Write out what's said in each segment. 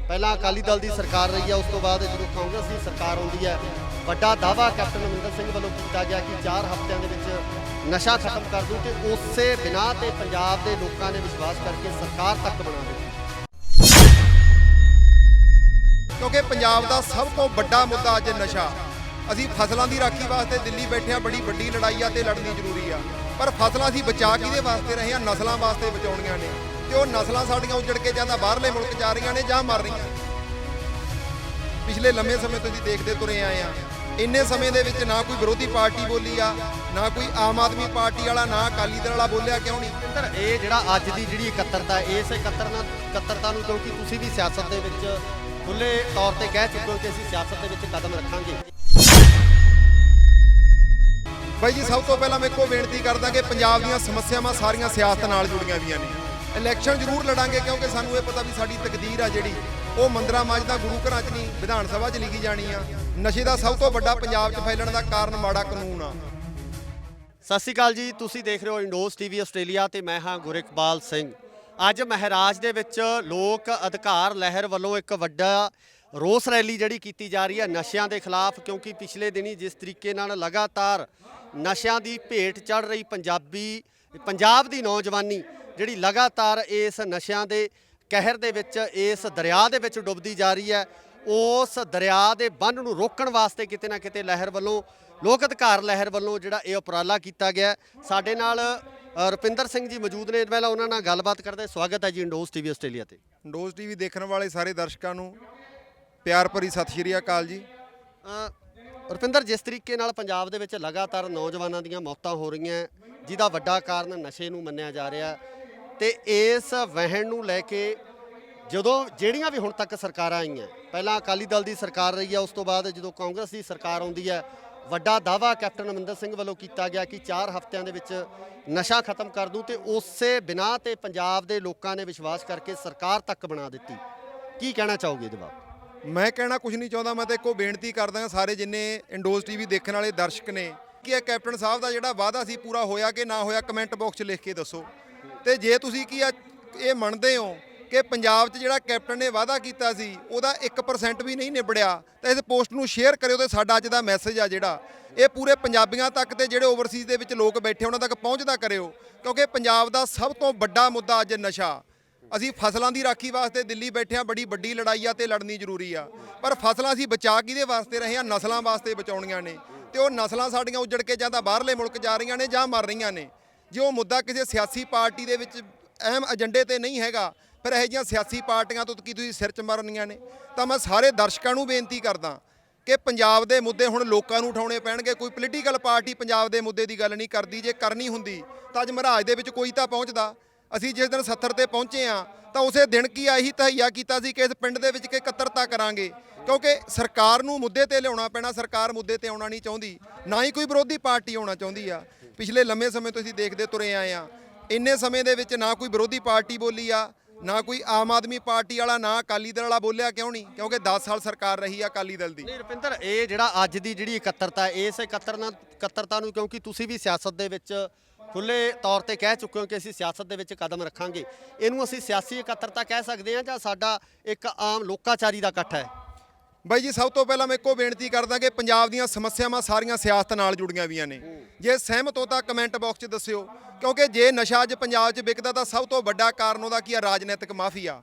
ਪਹਿਲਾਂ ਅਕਾਲੀ ਦਲ ਦੀ ਸਰਕਾਰ ਰਹੀ ਹੈ, ਉਸ ਤੋਂ ਬਾਅਦ ਜਦੋਂ ਕਾਂਗਰਸ ਦੀ ਸਰਕਾਰ ਆਉਂਦੀ ਹੈ, ਵੱਡਾ ਦਾਅਵਾ ਕੈਪਟਨ ਅਮਰਿੰਦਰ ਸਿੰਘ ਵੱਲੋਂ ਕੀਤਾ ਗਿਆ ਕਿ 4 ਹਫ਼ਤਿਆਂ ਦੇ ਵਿੱਚ ਨਸ਼ਾ ਖਤਮ ਕਰ ਦੂ ਤੇ ਉਸੇ ਬਿਨਾਂ ਤੇ ਪੰਜਾਬ ਦੇ ਲੋਕਾਂ ਨੇ ਵਿਸ਼ਵਾਸ ਕਰਕੇ ਸਰਕਾਰ ਤੱਕ ਬਣਾ ਦਿੱਤੀ। ਕਿਉਂਕਿ ਪੰਜਾਬ ਦਾ ਸਭ ਤੋਂ ਵੱਡਾ ਮੁੱਦਾ ਅੱਜ ਨਸ਼ਾ। ਅਸੀਂ ਫਸਲਾਂ ਦੀ ਰਾਖੀ ਵਾਸਤੇ ਦਿੱਲੀ ਬੈਠੇ ਹਾਂ, ਬੜੀ ਵੱਡੀ ਲੜਾਈ ਆ ਤੇ ਲੜਨੀ ਜ਼ਰੂਰੀ ਆ, ਪਰ ਫਸਲਾਂ ਅਸੀਂ ਬਚਾ ਕਿਹਦੇ ਵਾਸਤੇ ਰਹੇ ਹਾਂ? ਨਸਲਾਂ ਵਾਸਤੇ ਬਚਾਉਣੀਆਂ ਨੇ, ਤੇ ਉਹ ਨਸਲਾਂ ਸਾਡੀਆਂ ਉਜੜ ਕੇ ਜਾਂ ਤਾਂ ਬਾਹਰਲੇ ਮੁਲਕ ਜਾ ਰਹੀਆਂ ਨੇ ਜਾਂ ਮਰ ਰਹੀਆਂ। ਪਿਛਲੇ ਲੰਮੇ ਸਮੇਂ ਤੋਂ ਅਸੀਂ ਦੇਖਦੇ ਤੁਰੇ ਆਏ ਆ, ਇੰਨੇ ਸਮੇਂ ਦੇ ਵਿੱਚ ਨਾ ਕੋਈ ਵਿਰੋਧੀ ਪਾਰਟੀ ਬੋਲੀ ਆ, ਨਾ ਕੋਈ ਆਮ ਆਦਮੀ ਪਾਰਟੀ ਵਾਲਾ, ਨਾ ਅਕਾਲੀ ਦਲ ਵਾਲਾ ਬੋਲਿਆ। ਕਿਉਂ ਨਹੀਂ? ਇਹ ਜਿਹੜਾ ਅੱਜ ਦੀ ਜਿਹੜੀ ਇਕੱਤਰਤਾ, ਇਸ ਇਕੱਤਰਤਾ ਨੂੰ ਕਿਉਂਕਿ ਤੁਸੀਂ ਵੀ ਸਿਆਸਤ ਦੇ ਵਿੱਚ ਖੁੱਲੇ ਤੌਰ ਤੇ ਕਹਿ ਚੁੱਕੇ ਹੋ ਕਿ ਅਸੀਂ ਸਿਆਸਤ ਦੇ ਵਿੱਚ ਕਦਮ ਰੱਖਾਂਗੇ। ਬਾਈ ਜੀ, ਸਭ ਤੋਂ ਪਹਿਲਾਂ ਮੈਂ ਇੱਕੋ ਬੇਨਤੀ ਕਰਦਾ ਕਿ ਪੰਜਾਬ ਦੀਆਂ ਸਮੱਸਿਆਵਾਂ ਸਾਰੀਆਂ ਸਿਆਸਤ ਨਾਲ ਜੁੜੀਆਂ ਹੋਈਆਂ ਨੇ। ਇਲੈਕਸ਼ਨ ਜ਼ਰੂਰ ਲੜਾਂਗੇ ਕਿਉਂਕਿ ਸਾਨੂੰ ਇਹ ਪਤਾ ਵੀ ਸਾਡੀ ਤਕਦੀਰ ਆ ਜਿਹੜੀ ਉਹ ਮੰਦਰਾਂ ਮਸਜਿਦਾਂ ਗੁਰੂ ਘਰਾਂ 'ਚ ਨਹੀਂ, ਵਿਧਾਨ ਸਭਾ 'ਚ ਲਿਖੀ ਜਾਣੀ ਆ। ਨਸ਼ੇ ਦਾ ਸਭ ਤੋਂ ਵੱਡਾ ਪੰਜਾਬ 'ਚ ਫੈਲਣ ਦਾ ਕਾਰਨ ਮਾੜਾ ਕਾਨੂੰਨ ਆ। ਸਤਿ ਸ਼੍ਰੀ ਅਕਾਲ ਜੀ, ਤੁਸੀਂ ਦੇਖ ਰਹੇ ਹੋ ਇੰਡੋਜ਼ ਟੀਵੀ ਆਸਟ੍ਰੇਲੀਆ ਤੇ ਮੈਂ ਹਾਂ ਗੁਰਿਕਬਾਲ ਸਿੰਘ। ਅੱਜ ਮਹਾਰਾਜ ਦੇ ਵਿੱਚ ਲੋਕ ਅਧਿਕਾਰ ਲਹਿਰ ਵੱਲੋਂ ਇੱਕ ਵੱਡਾ ਰੋਸ ਰੈਲੀ ਜਿਹੜੀ ਕੀਤੀ ਜਾ ਰਹੀ ਹੈ ਨਸ਼ਿਆਂ ਦੇ ਖਿਲਾਫ, ਕਿਉਂਕਿ ਪਿਛਲੇ ਦਿਨੀ ਜਿਸ ਤਰੀਕੇ ਨਾਲ ਲਗਾਤਾਰ ਨਸ਼ਿਆਂ ਦੀ ਭੇਟ ਚੜ੍ਹ ਰਹੀ ਪੰਜਾਬ ਦੀ ਨੌਜਵਾਨੀ ਜਿਹੜੀ ਲਗਾਤਾਰ ਇਸ ਨਸ਼ਿਆਂ ਦੇ ਕਹਿਰ ਦੇ ਵਿੱਚ, ਇਸ ਦਰਿਆ ਦੇ ਵਿੱਚ ਡੁੱਬਦੀ ਜਾ ਰਹੀ ਹੈ, ਉਸ ਦਰਿਆ ਦੇ ਬੰਨ੍ਹ ਨੂੰ ਰੋਕਣ ਵਾਸਤੇ ਕਿਤੇ ਨਾ ਕਿਤੇ ਲਹਿਰ ਵੱਲੋਂ, ਲੋਕ ਅਧਿਕਾਰ ਲਹਿਰ ਵੱਲੋਂ ਜਿਹੜਾ ਇਹ ਉਪਰਾਲਾ ਕੀਤਾ ਗਿਆ। ਸਾਡੇ ਨਾਲ ਰੁਪਿੰਦਰ ਸਿੰਘ ਜੀ ਮੌਜੂਦ ਨੇ, ਪਹਿਲਾਂ ਉਹਨਾਂ ਨਾਲ ਗੱਲਬਾਤ ਕਰਦੇ। ਸਵਾਗਤ ਹੈ ਜੀ ਇੰਡੋਜ਼ ਟੀਵੀ ਆਸਟ੍ਰੇਲੀਆ ਤੇ। ਇੰਡੋਜ਼ ਟੀਵੀ ਦੇਖਣ ਵਾਲੇ ਸਾਰੇ ਦਰਸ਼ਕਾਂ ਨੂੰ ਪਿਆਰ ਭਰੀ ਸਤਿ ਸ਼੍ਰੀ ਅਕਾਲ ਜੀ। ਰੁਪਿੰਦਰ, ਜਿਸ ਤਰੀਕੇ ਨਾਲ ਪੰਜਾਬ ਦੇ ਵਿੱਚ ਲਗਾਤਾਰ ਨੌਜਵਾਨਾਂ ਦੀਆਂ ਮੌਤਾਂ ਹੋ ਰਹੀਆਂ, ਜਿਹਦਾ ਵੱਡਾ ਕਾਰਨ ਨਸ਼ੇ ਨੂੰ ਮੰਨਿਆ ਜਾ ਰਿਹਾ, ਤੇ ਇਸ ਵਹਿਣ ਨੂੰ ਲੈ ਕੇ ਜਦੋਂ ਜਿਹੜੀਆਂ ਵੀ ਹੁਣ ਤੱਕ ਸਰਕਾਰਾਂ ਆਈਆਂ, ਪਹਿਲਾਂ ਅਕਾਲੀ ਦਲ ਦੀ ਸਰਕਾਰ ਰਹੀ ਹੈ, ਉਸ ਤੋਂ ਬਾਅਦ ਜਦੋਂ ਕਾਂਗਰਸ ਦੀ ਸਰਕਾਰ ਆਉਂਦੀ ਹੈ, ਵੱਡਾ ਦਾਅਵਾ ਕੈਪਟਨ ਅਮਰਿੰਦਰ ਸਿੰਘ ਵੱਲੋਂ ਕੀਤਾ ਗਿਆ ਕਿ 4 ਹਫ਼ਤਿਆਂ ਦੇ ਵਿੱਚ ਨਸ਼ਾ ਖਤਮ ਕਰ ਦੂ ਤੇ ਉਸੇ ਬਿਨਾਂ ਤੇ ਪੰਜਾਬ ਦੇ ਲੋਕਾਂ ਨੇ ਵਿਸ਼ਵਾਸ ਕਰਕੇ ਸਰਕਾਰ ਤੱਕ ਬਣਾ ਦਿੱਤੀ। ਕੀ ਕਹਿਣਾ ਚਾਹੋਗੇ ਇਹਦੇ ਬਾਰੇ? ਮੈਂ ਕਹਿਣਾ ਕੁਝ ਨਹੀਂ ਚਾਹੁੰਦਾ, ਮੈਂ ਤਾਂ ਇੱਕੋ ਬੇਨਤੀ ਕਰਦਾ ਸਾਰੇ ਜਿੰਨੇ ਇੰਡੋਜ਼ ਟੀਵੀ ਦੇਖਣ ਵਾਲੇ ਦਰਸ਼ਕ ਨੇ ਕਿ ਇਹ ਕੈਪਟਨ ਸਾਹਿਬ ਦਾ ਜਿਹੜਾ ਵਾਅਦਾ ਸੀ ਪੂਰਾ ਹੋਇਆ ਕਿ ਨਾ ਹੋਇਆ, ਕਮੈਂਟ ਬਾਕਸ 'ਚ ਲਿਖ ਕੇ ਦੱਸੋ। ਤੇ ਜੇ ਤੁਸੀਂ ਕੀ ਆ ਇਹ ਮੰਨਦੇ ਹੋ ਕਿ ਪੰਜਾਬ 'ਚ ਜਿਹੜਾ ਕੈਪਟਨ ਨੇ ਵਾਅਦਾ ਕੀਤਾ ਸੀ ਉਹਦਾ 1% ਵੀ ਨਹੀਂ ਨਿਬੜਿਆ, ਤਾਂ ਇਸ ਪੋਸਟ ਨੂੰ ਸ਼ੇਅਰ ਕਰਿਓ ਤੇ ਸਾਡਾ ਅੱਜ ਦਾ ਮੈਸੇਜ ਆ ਜਿਹੜਾ ਇਹ ਪੂਰੇ ਪੰਜਾਬੀਆਂ ਤੱਕ ਤੇ ਜਿਹੜੇ ਓਵਰਸੀਜ਼ ਦੇ ਵਿੱਚ ਲੋਕ ਬੈਠੇ ਉਹਨਾਂ ਤੱਕ ਪਹੁੰਚਦਾ ਕਰਿਓ, ਕਿਉਂਕਿ ਪੰਜਾਬ ਦਾ ਸਭ ਤੋਂ ਵੱਡਾ ਮੁੱਦਾ ਅੱਜ ਨਸ਼ਾ। ਅਸੀਂ ਫਸਲਾਂ ਦੀ ਰਾਖੀ ਵਾਸਤੇ ਦਿੱਲੀ ਬੈਠੇ ਹਾਂ, ਬੜੀ ਵੱਡੀ ਲੜਾਈ ਆ ਤੇ ਲੜਨੀ ਜ਼ਰੂਰੀ ਆ, ਪਰ ਫਸਲਾਂ ਅਸੀਂ ਬਚਾ ਕਿਹਦੇ ਵਾਸਤੇ ਰਹੇ ਹਾਂ? ਨਸਲਾਂ ਵਾਸਤੇ ਬਚਾਉਣੀਆਂ ਨੇ, ਤੇ ਉਹ ਨਸਲਾਂ ਸਾਡੀਆਂ ਉਜੜ ਕੇ ਜਾਂ ਤਾਂ ਬਾਹਰਲੇ ਮੁਲਕ ਜਾ ਰਹੀਆਂ ਨੇ ਜਾਂ ਮਰ ਰਹੀਆਂ ਨੇ। ਜੇ ਉਹ ਮੁੱਦਾ ਕਿਸੇ ਸਿਆਸੀ ਪਾਰਟੀ ਦੇ ਵਿੱਚ ਅਹਿਮ ਏਜੰਡੇ ਤੇ ਨਹੀਂ ਹੈਗਾ, ਫਿਰ ਇਹੋ ਜਿਹੀਆਂ ਸਿਆਸੀ ਪਾਰਟੀਆਂ ਤੋਂ ਕੀ ਤੁਸੀਂ ਸਿਰ 'ਚ ਮਾਰਨੀਆਂ ਨੇ? ਤਾਂ ਮੈਂ ਸਾਰੇ ਦਰਸ਼ਕਾਂ ਨੂੰ ਬੇਨਤੀ ਕਰਦਾ ਕਿ ਪੰਜਾਬ ਦੇ ਮੁੱਦੇ ਹੁਣ ਲੋਕਾਂ ਨੂੰ ਉਠਾਉਣੇ ਪੈਣਗੇ। ਕੋਈ ਪੋਲੀਟੀਕਲ ਪਾਰਟੀ ਪੰਜਾਬ ਦੇ ਮੁੱਦੇ ਦੀ ਗੱਲ ਨਹੀਂ ਕਰਦੀ। ਜੇ ਕਰਨੀ ਹੁੰਦੀ ਤਾਂ ਅੱਜ ਮਹਾਰਾਜ ਦੇ ਵਿੱਚ ਕੋਈ ਤਾਂ ਪਹੁੰਚਦਾ। ਅਸੀਂ ਜਿਸ ਦਿਨ 70 ਤੇ ਪਹੁੰਚੇ ਆ ਤਾਂ ਉਸੇ ਦਿਨ ਕੀ ਇਹੀ ਤਹਈਆ ਕੀਤਾ ਸੀ ਕਿ ਇਸ ਪਿੰਡ ਦੇ ਵਿੱਚ ਕਿ ਇਕੱਤਰਤਾ ਕਰਾਂਗੇ, ਕਿਉਂਕਿ ਸਰਕਾਰ ਨੂੰ ਮੁੱਦੇ ਤੇ ਲਿਆਉਣਾ ਪੈਣਾ। ਸਰਕਾਰ ਮੁੱਦੇ ਤੇ ਆਉਣਾ ਨਹੀਂ ਚਾਹੁੰਦੀ, ਨਾ ਹੀ ਕੋਈ ਵਿਰੋਧੀ ਪਾਰਟੀ ਆਉਣਾ ਚਾਹੁੰਦੀ ਆ। ਪਿਛਲੇ ਲੰਮੇ ਸਮੇਂ ਤੋਂ ਅਸੀਂ ਦੇਖਦੇ ਤੁਰੇ ਆਏ ਆ, ਇੰਨੇ ਸਮੇਂ ਦੇ ਵਿੱਚ ਨਾ ਕੋਈ ਵਿਰੋਧੀ ਪਾਰਟੀ ਬੋਲੀ ਆ, ਨਾ ਕੋਈ ਆਮ ਆਦਮੀ ਪਾਰਟੀ ਵਾਲਾ, ਨਾ ਅਕਾਲੀ ਦਲ ਵਾਲਾ ਬੋਲਿਆ। ਕਿਉਂ ਨਹੀਂ? ਕਿਉਂਕਿ 10 ਸਾਲ ਸਰਕਾਰ ਰਹੀ ਆ ਅਕਾਲੀ ਦਲ ਦੀ। ਨਹੀਂ ਰੁਪਿੰਦਰ, ਇਹ ਜਿਹੜਾ ਅੱਜ ਦੀ ਜਿਹੜੀ ਇਕੱਤਰਤਾ, ਇਸ ਇਕੱਤਰਤਾ ਨੂੰ ਕਿਉਂਕਿ ਤੁਸੀਂ ਵੀ ਸਿਆਸਤ ਦੇ ਵਿੱਚ ਖੁੱਲੇ ਤੌਰ ਤੇ ਕਹਿ ਚੁੱਕੇ ਹੋ ਕਿ ਅਸੀਂ ਸਿਆਸਤ ਦੇ ਵਿੱਚ ਕਦਮ ਰੱਖਾਂਗੇ, ਇਹਨੂੰ ਅਸੀਂ ਸਿਆਸੀ ਇਕੱਤਰਤਾ ਕਹਿ ਸਕਦੇ ਹਾਂ ਜਾਂ ਸਾਡਾ ਇੱਕ ਆਮ ਲੋਕਾਚਾਰੀ ਦਾ ਇਕੱਠ ਹੈ? ਬਾਈ ਜੀ, ਸਭ ਤੋਂ ਪਹਿਲਾਂ ਮੈਂ ਇੱਕੋ ਬੇਨਤੀ ਕਰਦਾ ਕਿ ਪੰਜਾਬ ਦੀਆਂ ਸਮੱਸਿਆਵਾਂ ਸਾਰੀਆਂ ਸਿਆਸਤ ਨਾਲ ਜੁੜੀਆਂ ਹੋਈਆਂ ਨੇ। ਜੇ ਸਹਿਮਤ ਹੋ ਤਾਂ ਕਮੈਂਟ ਬਾਕਸ 'ਚ ਦੱਸਿਓ, ਕਿਉਂਕਿ ਜੇ ਨਸ਼ਾ ਅੱਜ ਪੰਜਾਬ 'ਚ ਵਿਕਦਾ ਤਾਂ ਸਭ ਤੋਂ ਵੱਡਾ ਕਾਰਨ ਉਹਦਾ ਕੀ ਆ? ਰਾਜਨੀਤਿਕ ਮਾਫੀਆ।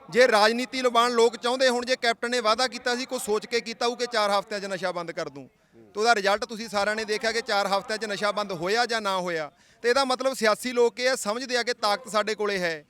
ਜੇ ਰਾਜਨੀਤੀ ਲੁਬਾਣ ਲੋਕ ਚਾਹੁੰਦੇ ਹੁਣ, ਜੇ ਕੈਪਟਨ ਨੇ ਵਾਅਦਾ ਕੀਤਾ ਸੀ, ਕੋਈ ਸੋਚ ਕੇ ਕੀਤਾ ਹੋਊ ਕਿ 4 ਹਫ਼ਤਿਆਂ 'ਚ ਨਸ਼ਾ ਬੰਦ ਕਰ ਦੂੰ, ਤੇ ਉਹਦਾ ਰਿਜ਼ਲਟ ਤੁਸੀਂ ਸਾਰਿਆਂ ਨੇ ਦੇਖਿਆ ਕਿ 4 ਹਫ਼ਤਿਆਂ 'ਚ ਨਸ਼ਾ ਬੰਦ ਹੋਇਆ ਜਾਂ ਨਾ ਹੋਇਆ। ਤੇ ਇਹਦਾ ਮਤਲਬ ਸਿਆਸੀ ਲੋਕ ਇਹ ਸਮਝਦੇ ਆ ਕਿ ਤਾਕਤ ਸਾਡੇ ਕੋਲੇ ਹੈ,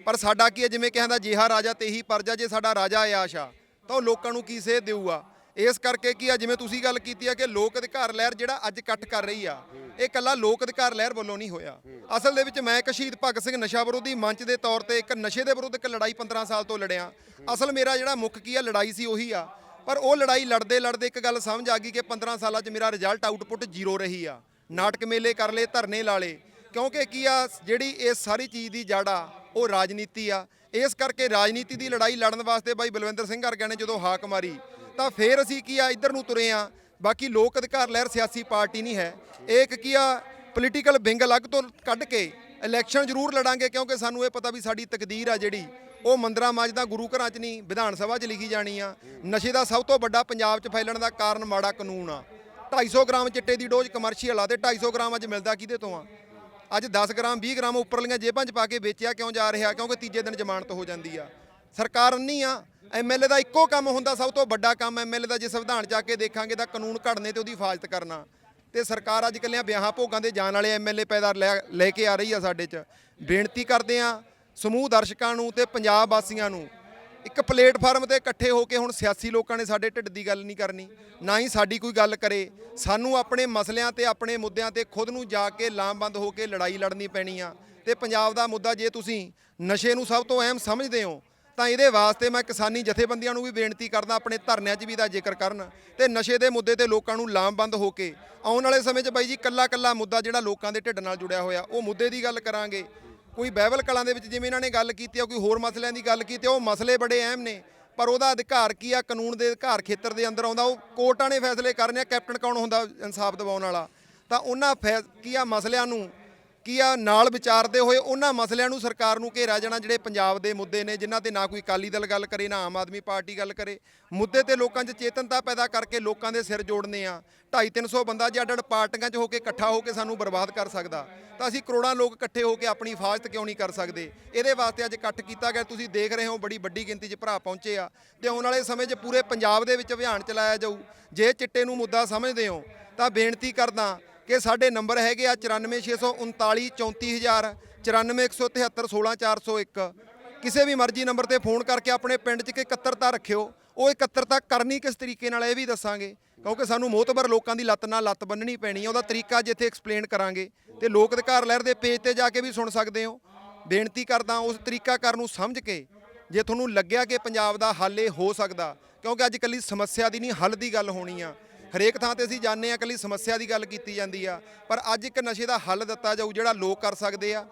ਪਰ ਸਾਡਾ ਕੀ ਹੈ? ਜਿਵੇਂ ਕਹਿੰਦਾ ਜਿਹਾ ਰਾਜਾ ਤੇਹੀ ਪ੍ਰਜਾ। ਜੇ ਸਾਡਾ ਰਾਜਾ ਆਯਾਸ਼ ਆ ਤਾਂ ਉਹ ਲੋਕਾਂ ਨੂੰ ਕੀ ਸੇਧ ਦੇਊਗਾ? ਇਸ ਕਰਕੇ ਕੀ ਆ, ਜਿਵੇਂ ਤੁਸੀਂ ਗੱਲ ਕੀਤੀ ਆ ਕਿ ਲੋਕ ਅਧਿਕਾਰ ਲਹਿਰ ਜਿਹੜਾ ਅੱਜ ਇਕੱਠ ਕਰ ਰਹੀ ਆ, ਇਹ ਇਕੱਲਾ ਲੋਕ ਅਧਿਕਾਰ ਲਹਿਰ ਵੱਲੋਂ ਨਹੀਂ ਹੋਇਆ। ਅਸਲ ਦੇ ਵਿੱਚ ਮੈਂ ਇੱਕ ਸ਼ਹੀਦ ਭਗਤ ਸਿੰਘ ਨਸ਼ਾ ਵਿਰੋਧੀ ਮੰਚ ਦੇ ਤੌਰ ਤੇ ਇੱਕ ਨਸ਼ੇ ਦੇ ਵਿਰੁੱਧ ਇੱਕ ਲੜਾਈ 15 ਸਾਲ ਤੋਂ ਲੜਿਆ। ਅਸਲ ਮੇਰਾ ਜਿਹੜਾ ਮੁੱਖ ਕੀ ਆ ਲੜਾਈ ਸੀ ਉਹੀ ਆ, ਪਰ ਉਹ ਲੜਾਈ ਲੜਦੇ ਲੜਦੇ ਇੱਕ ਗੱਲ ਸਮਝ ਆ ਗਈ ਕਿ 15 ਸਾਲਾਂ 'ਚ ਮੇਰਾ ਰਿਜ਼ਲਟ ਆਊਟਪੁੱਟ 0 ਰਹੀ ਆ। ਨਾਟਕ ਮੇਲੇ ਕਰ ਲਏ, ਧਰਨੇ ਲਾ ਲਏ, ਕਿਉਂਕਿ ਕੀ ਆ ਜਿਹੜੀ ਇਸ ਸਾਰੀ ਚੀਜ਼ ਦੀ ਜੜ ਆ ਉਹ ਰਾਜਨੀਤੀ ਆ। ਇਸ ਕਰਕੇ ਰਾਜਨੀਤੀ ਦੀ ਲੜਾਈ ਲੜਨ ਵਾਸਤੇ ਬਾਈ ਬਲਵਿੰਦਰ ਸਿੰਘ ਵਰਗਿਆਂ ਨੇ ਜਦੋਂ ਹਾਕ ਮਾਰੀ ਤਾਂ ਫਿਰ ਅਸੀਂ ਕੀ ਆ ਇੱਧਰ ਨੂੰ ਤੁਰੇ ਆ। ਬਾਕੀ ਲੋਕ ਅਧਿਕਾਰ ਲਹਿਰ ਸਿਆਸੀ ਪਾਰਟੀ ਨਹੀਂ ਹੈ, ਇਹ ਇੱਕ ਕੀ ਆ ਪੋਲੀਟੀਕਲ ਵਿੰਗ ਅਲੱਗ ਤੋਂ ਕੱਢ ਕੇ ਇਲੈਕਸ਼ਨ ਜ਼ਰੂਰ ਲੜਾਂਗੇ, ਕਿਉਂਕਿ ਸਾਨੂੰ ਇਹ ਪਤਾ ਵੀ ਸਾਡੀ ਤਕਦੀਰ ਆ ਜਿਹੜੀ ਉਹ ਮੰਦਰਾਂ ਮਸਜਿਦਾਂ ਗੁਰੂ ਘਰਾਂ 'ਚ ਨਹੀਂ, ਵਿਧਾਨ ਸਭਾ 'ਚ ਲਿਖੀ ਜਾਣੀ ਆ। ਨਸ਼ੇ ਦਾ ਸਭ ਤੋਂ ਵੱਡਾ ਪੰਜਾਬ 'ਚ ਫੈਲਣ ਦਾ ਕਾਰਨ ਮਾੜਾ ਕਾਨੂੰਨ ਆ। 250 ਗ੍ਰਾਮ ਚਿੱਟੇ ਦੀ ਡੋਜ਼ ਕਮਰਸ਼ੀਅਲ ਆ ਤੇ 250 ਗ੍ਰਾਮ ਅੱਜ ਮਿਲਦਾ ਕਿਹਦੇ ਤੋਂ ਆ? ਅੱਜ 10 ਗ੍ਰਾਮ 20 ਗ੍ਰਾਮ ਉੱਪਰਲੀਆਂ ਜੇਬਾਂ 'ਚ ਪਾ ਕੇ ਵੇਚਿਆ ਕਿਉਂ ਜਾ ਰਿਹਾ? ਕਿਉਂਕਿ ਤੀਜੇ ਦਿਨ ਜ਼ਮਾਨਤ ਹੋ ਜਾਂਦੀ ਆ। ਸਰਕਾਰ ਅੰਨੀ ਆ। ਐਮਐਲਏ ਦਾ ਇੱਕੋ ਕੰਮ ਹੁੰਦਾ, ਸਭ ਤੋਂ ਵੱਡਾ ਕੰਮ ਐਮਐਲਏ ਦਾ, ਜੇ ਸੰਵਿਧਾਨ 'ਚ ਆ ਕੇ ਦੇਖਾਂਗੇ ਤਾਂ ਕਾਨੂੰਨ ਘੜਨੇ ਤੇ ਉਹਦੀ ਹਿਫਾਜ਼ਤ ਕਰਨਾ। ਤੇ ਸਰਕਾਰ ਅੱਜ ਕੱਲਿਆਂ ਵਿਆਹਾਂ ਭੋਗਾਂ ਦੇ ਜਾਣ ਵਾਲੇ ਐਮਐਲਏ ਪੈਦਾ ਲੈ ਕੇ ਆ ਰਹੀ ਆ। ਸਾਡੇ 'ਚ ਬੇਨਤੀ ਕਰਦੇ ਆ ਸਮੂਹ ਦਰਸ਼ਕਾਂ ਨੂੰ ਤੇ ਪੰਜਾਬ ਵਾਸੀਆਂ ਨੂੰ, ਇੱਕ ਪਲੇਟਫਾਰਮ ਤੇ ਇਕੱਠੇ ਹੋ ਕੇ ਹੁਣ ਸਿਆਸੀ ਲੋਕਾਂ ਨੇ ਸਾਡੇ ਢਿੱਡ ਦੀ ਗੱਲ ਨਹੀਂ ਕਰਨੀ, ਨਾ ਹੀ ਸਾਡੀ ਕੋਈ ਗੱਲ ਕਰੇ। ਸਾਨੂੰ ਆਪਣੇ ਮਸਲਿਆਂ ਤੇ ਆਪਣੇ ਮੁੱਦਿਆਂ ਤੇ ਖੁਦ ਨੂੰ ਜਾ ਕੇ ਲਾਮਬੰਦ ਹੋ ਕੇ ਲੜਾਈ ਲੜਨੀ ਪੈਣੀ ਆ। ਤੇ ਪੰਜਾਬ ਦਾ ਮੁੱਦਾ, ਜੇ ਤੁਸੀਂ ਨਸ਼ੇ ਨੂੰ ਸਭ ਤੋਂ ਅਹਿਮ ਸਮਝਦੇ ਹੋ ਤਾਂ ਇਹਦੇ ਵਾਸਤੇ ਮੈਂ ਕਿਸਾਨੀ ਜਥੇਬੰਦੀਆਂ ਨੂੰ ਵੀ ਬੇਨਤੀ ਕਰਦਾ ਆਪਣੇ ਧਰਨਿਆਂ 'ਚ ਵੀ ਇਹਦਾ ਜ਼ਿਕਰ ਕਰਨ ਤੇ ਨਸ਼ੇ ਦੇ ਮੁੱਦੇ ਤੇ ਲੋਕਾਂ ਨੂੰ ਲਾਮਬੰਦ ਹੋ ਕੇ ਆਉਣ ਵਾਲੇ ਸਮੇਂ 'ਚ ਬਾਈ ਜੀ ਕੱਲਾ ਮੁੱਦਾ ਜਿਹੜਾ ਲੋਕਾਂ ਦੇ ਢਿੱਡ ਨਾਲ ਜੁੜਿਆ ਹੋਇਆ ਉਹ ਮੁੱਦੇ ਦੀ ਗੱਲ ਕਰਾਂਗੇ। ਕੋਈ ਬਾਈਬਲ ਕਲਾਂ ਦੇ ਵਿੱਚ ਜਿਵੇਂ ਇਹਨਾਂ ਨੇ ਗੱਲ ਕੀਤੀ ਆ, ਕੋਈ ਹੋਰ ਮਸਲਿਆਂ ਦੀ ਗੱਲ ਕੀਤੀ ਆ, ਉਹ ਮਸਲੇ ਬੜੇ ਅਹਿਮ ਨੇ, ਪਰ ਉਹਦਾ ਅਧਿਕਾਰ ਕੀ ਆ? ਕਾਨੂੰਨ ਦੇ ਅਧਿਕਾਰ ਖੇਤਰ ਦੇ ਅੰਦਰ ਆਉਂਦਾ। ਉਹ ਕੋਰਟਾਂ ਨੇ ਫੈਸਲੇ ਕਰਨੇ ਆ। ਕੈਪਟਨ ਕੌਣ ਹੁੰਦਾ ਇਨਸਾਫ ਦਿਵਾਉਣ ਵਾਲਾ? ਤਾਂ ਉਹਨਾਂ ਕੀ ਆ ਮਸਲਿਆਂ ਨੂੰ ਕੀ ਆ ਨਾਲ ਵਿਚਾਰਦੇ ਹੋਏ ਉਹਨਾਂ ਮਸਲਿਆਂ ਨੂੰ ਸਰਕਾਰ ਨੂੰ ਘੇਰਾ ਜਾਣਾ, ਜਿਹੜੇ ਪੰਜਾਬ ਦੇ ਮੁੱਦੇ ਨੇ, ਜਿਨ੍ਹਾਂ ਤੇ ਨਾ ਕੋਈ ਅਕਾਲੀ ਦਲ ਗੱਲ ਕਰੇ, ਨਾ ਆਮ ਆਦਮੀ ਪਾਰਟੀ ਗੱਲ ਕਰੇ। ਮੁੱਦੇ ਤੇ ਲੋਕਾਂ 'ਚ ਚੇਤਨਤਾ ਪੈਦਾ ਕਰਕੇ ਲੋਕਾਂ ਦੇ ਸਿਰ ਜੋੜਨੇ ਆ। 250-300 ਬੰਦਾ ਜੇ ਅੱਡ-ਅੱਡ ਪਾਰਟੀਆਂ 'ਚ ਹੋ ਕੇ ਇਕੱਠਾ ਹੋ ਕੇ ਸਾਨੂੰ ਬਰਬਾਦ ਕਰ ਸਕਦਾ, ਤਾਂ ਅਸੀਂ ਕਰੋੜਾਂ ਲੋਕ ਇਕੱਠੇ ਹੋ ਕੇ ਆਪਣੀ ਹਿਫਾਜ਼ਤ ਕਿਉਂ ਨਹੀਂ ਕਰ ਸਕਦੇ? ਇਹਦੇ ਵਾਸਤੇ ਅੱਜ ਇਕੱਠ ਕੀਤਾ ਗਿਆ। ਤੁਸੀਂ ਦੇਖ ਰਹੇ ਹੋ ਬੜੀ ਵੱਡੀ ਗਿਣਤੀ 'ਚ ਭਰਾ ਪਹੁੰਚੇ ਆ ਤੇ ਆਉਣ ਵਾਲੇ ਸਮੇਂ 'ਚ ਪੂਰੇ ਪੰਜਾਬ ਦੇ ਵਿੱਚ ਅਭਿਆਨ ਚਲਾਇਆ ਜਾਊ। ਜੇ ਚਿੱਟੇ ਨੂੰ ਮੁੱਦਾ ਸਮਝਦੇ ਹੋ ਤਾਂ ਬੇਨਤੀ ਕਰਦਾ ਕਿ ਸਾਡੇ ਨੰਬਰ ਹੈਗੇ ਆ 9469 34000, 9417 16401। ਕਿਸੇ ਵੀ ਮਰਜ਼ੀ ਨੰਬਰ ਤੇ ਫੋਨ ਕਰਕੇ ਆਪਣੇ ਪਿੰਡ 'ਚ ਇਕੱਤਰਤਾ ਰੱਖਿਓ। ਉਹ ਇਕੱਤਰਤਾ ਕਰਨੀ ਕਿਸ ਤਰੀਕੇ ਨਾਲ ਇਹ ਵੀ ਦੱਸਾਂਗੇ, ਕਿਉਂਕਿ ਸਾਨੂੰ ਮੋਹਤਬਰ ਲੋਕਾਂ ਦੀ ਲੱਤ ਨਾਲ ਲੱਤ ਬੰਨਣੀ ਪੈਣੀ ਹੈ। ਉਹਦਾ ਤਰੀਕਾ ਜਿੱਥੇ ਐਕਸਪਲੇਨ ਕਰਾਂਗੇ ਤੇ ਲੋਕ ਅਧਿਕਾਰ ਲਹਿਰ ਦੇ ਪੇਜ ਤੇ ਜਾ ਕੇ ਵੀ ਸੁਣ ਸਕਦੇ ਹੋ। ਬੇਨਤੀ ਕਰਦਾ ਉਸ ਤਰੀਕਾਕਾਰ ਨੂੰ ਸਮਝ ਕੇ, ਜੇ ਤੁਹਾਨੂੰ ਲੱਗਿਆ ਕਿ ਪੰਜਾਬ ਦਾ ਹੱਲ ਇਹ ਹੋ ਸਕਦਾ, ਕਿਉਂਕਿ ਅੱਜ ਇਕੱਲੀ ਸਮੱਸਿਆ ਦੀ ਨਹੀਂ ਹੱਲ ਦੀ ਗੱਲ ਹੋਣੀ ਆ। ਹਰੇਕ ਥਾਂ ਤੇ ਅਸੀਂ ਜਾਂਦੇ ਆ ਇਕੱਲੀ ਸਮੱਸਿਆ ਦੀ ਗੱਲ ਕੀਤੀ ਜਾਂਦੀ ਆ, ਪਰ ਅੱਜ ਇੱਕ ਨਸ਼ੇ ਦਾ ਹੱਲ ਦਿੱਤਾ ਜਾਊ ਜਿਹੜਾ ਲੋਕ ਕਰ ਸਕਦੇ ਆ।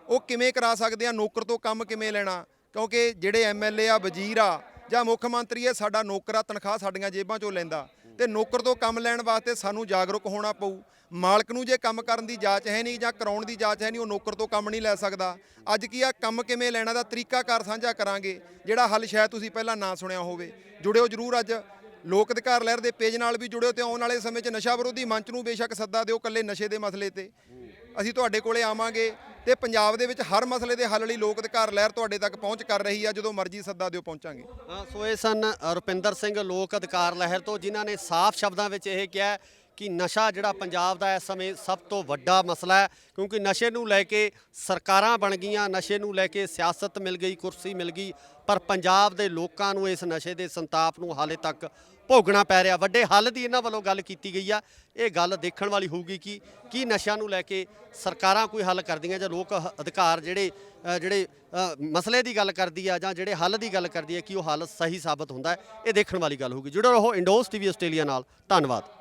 ਉਹ ਕਿਵੇਂ ਕਰਾ ਸਕਦੇ ਆ? ਨੌਕਰ ਤੋਂ ਕੰਮ ਕਿਵੇਂ ਲੈਣਾ? ਕਿਉਂਕਿ ਜਿਹੜੇ ਐਮਐਲਏ ਆ, ਵਜ਼ੀਰ ਆ ਜਾਂ ਮੁੱਖ ਮੰਤਰੀ ਹੈ, ਸਾਡਾ ਨੌਕਰ ਆ, ਤਨਖਾਹ ਸਾਡੀਆਂ ਜੇਬਾਂ 'ਚੋਂ ਲੈਂਦਾ, ਤੇ ਨੌਕਰ ਤੋਂ ਕੰਮ ਲੈਣ ਵਾਸਤੇ ਸਾਨੂੰ ਜਾਗਰੂਕ ਹੋਣਾ ਪਊ। ਮਾਲਕ ਨੂੰ ਜੇ ਕੰਮ ਕਰਨ ਦੀ ਜਾਂਚ ਹੈ ਨਹੀਂ ਜਾਂ ਕਰਾਉਣ ਦੀ ਜਾਂਚ ਹੈ ਨਹੀਂ, ਉਹ ਨੌਕਰ ਤੋਂ ਕੰਮ ਨਹੀਂ ਲੈ ਸਕਦਾ। ਅੱਜ ਕੀ ਆ, ਕੰਮ ਕਿਵੇਂ ਲੈਣਾ ਦਾ ਤਰੀਕਾਕਾਰ ਸਾਂਝਾ ਕਰਾਂਗੇ, ਜਿਹੜਾ ਹੱਲ ਸ਼ਾਇਦ ਤੁਸੀਂ ਪਹਿਲਾਂ ਨਾ ਸੁਣਿਆ ਹੋਵੇ। ਜੁੜਿਓ ਜ਼ਰੂਰ, ਅੱਜ ਲੋਕ ਅਧਿਕਾਰ ਲਹਿਰ ਦੇ ਪੇਜ ਨਾਲ ਵੀ ਜੁੜਿਓ ਤੇ ਆਉਣ ਵਾਲੇ ਸਮੇਂ 'ਚ ਨਸ਼ਾ ਵਿਰੋਧੀ ਮੰਚ ਨੂੰ ਬੇਸ਼ੱਕ ਸੱਦਾ ਦਿਓ। ਇਕੱਲੇ ਨਸ਼ੇ ਦੇ ਮਸਲੇ ਤੇ ਅਸੀਂ ਤੁਹਾਡੇ ਕੋਲੇ ਆਵਾਂਗੇ ਤੇ ਪੰਜਾਬ ਦੇ ਵਿੱਚ ਹਰ ਮਸਲੇ ਦੇ ਹੱਲ ਲਈ ਲੋਕ ਅਧਿਕਾਰ ਲਹਿਰ ਤੁਹਾਡੇ ਤੱਕ ਪਹੁੰਚ ਕਰ ਰਹੀ ਆ। ਜਦੋਂ ਮਰਜ਼ੀ ਸੱਦਾ ਦਿਓ, ਪਹੁੰਚਾਂਗੇ। ਸੋ ਇਹ ਸਨ ਰੁਪਿੰਦਰ ਸਿੰਘ ਲੋਕ ਅਧਿਕਾਰ ਲਹਿਰ ਤੋਂ, ਜਿਨ੍ਹਾਂ ਨੇ ਸਾਫ਼ ਸ਼ਬਦਾਂ ਵਿੱਚ ਇਹ ਕਿਹਾ ਕਿ ਨਸ਼ਾ ਜਿਹੜਾ ਪੰਜਾਬ ਦਾ ਇਸ ਸਮੇਂ ਸਭ ਤੋਂ ਵੱਡਾ ਮਸਲਾ ਹੈ, ਕਿਉਂਕਿ ਨਸ਼ੇ ਨੂੰ ਲੈ ਕੇ ਸਰਕਾਰਾਂ ਬਣ ਗਈਆਂ, ਨਸ਼ੇ ਨੂੰ ਲੈ ਕੇ ਸਿਆਸਤ ਮਿਲ ਗਈ, ਕੁਰਸੀ ਮਿਲ ਗਈ, ਪਰ ਪੰਜਾਬ ਦੇ ਲੋਕਾਂ ਨੂੰ ਇਸ ਨਸ਼ੇ ਦੇ ਸੰਤਾਪ ਨੂੰ ਹਾਲੇ ਤੱਕ ਭੋਗਣਾ ਪੈ ਰਿਹਾ। ਵੱਡੇ ਹੱਲ ਦੀ ਇਹਨਾਂ ਵੱਲੋਂ ਗੱਲ ਕੀਤੀ ਗਈ ਆ। ਇਹ ਗੱਲ ਦੇਖਣ ਵਾਲੀ ਹੋਊਗੀ ਕਿ ਕੀ ਨਸ਼ਿਆਂ ਨੂੰ ਲੈ ਕੇ ਸਰਕਾਰਾਂ ਕੋਈ ਹੱਲ ਕਰਦੀਆਂ ਜਾਂ ਲੋਕ ਅਧਿਕਾਰ ਜਿਹੜੇ ਮਸਲੇ ਦੀ ਗੱਲ ਕਰਦੀ ਆ ਜਾਂ ਜਿਹੜੇ ਹੱਲ ਦੀ ਗੱਲ ਕਰਦੀ ਹੈ, ਕਿ ਉਹ ਹੱਲ ਸਹੀ ਸਾਬਤ ਹੁੰਦਾ ਹੈ। ਇਹ ਦੇਖਣ ਵਾਲੀ ਗੱਲ ਹੋਊਗੀ। ਜੁੜੇ ਰਹੋ ਇੰਡੋਜ਼ ਟੀਵੀ ਆਸਟ੍ਰੇਲੀਆ ਨਾਲ। ਧੰਨਵਾਦ।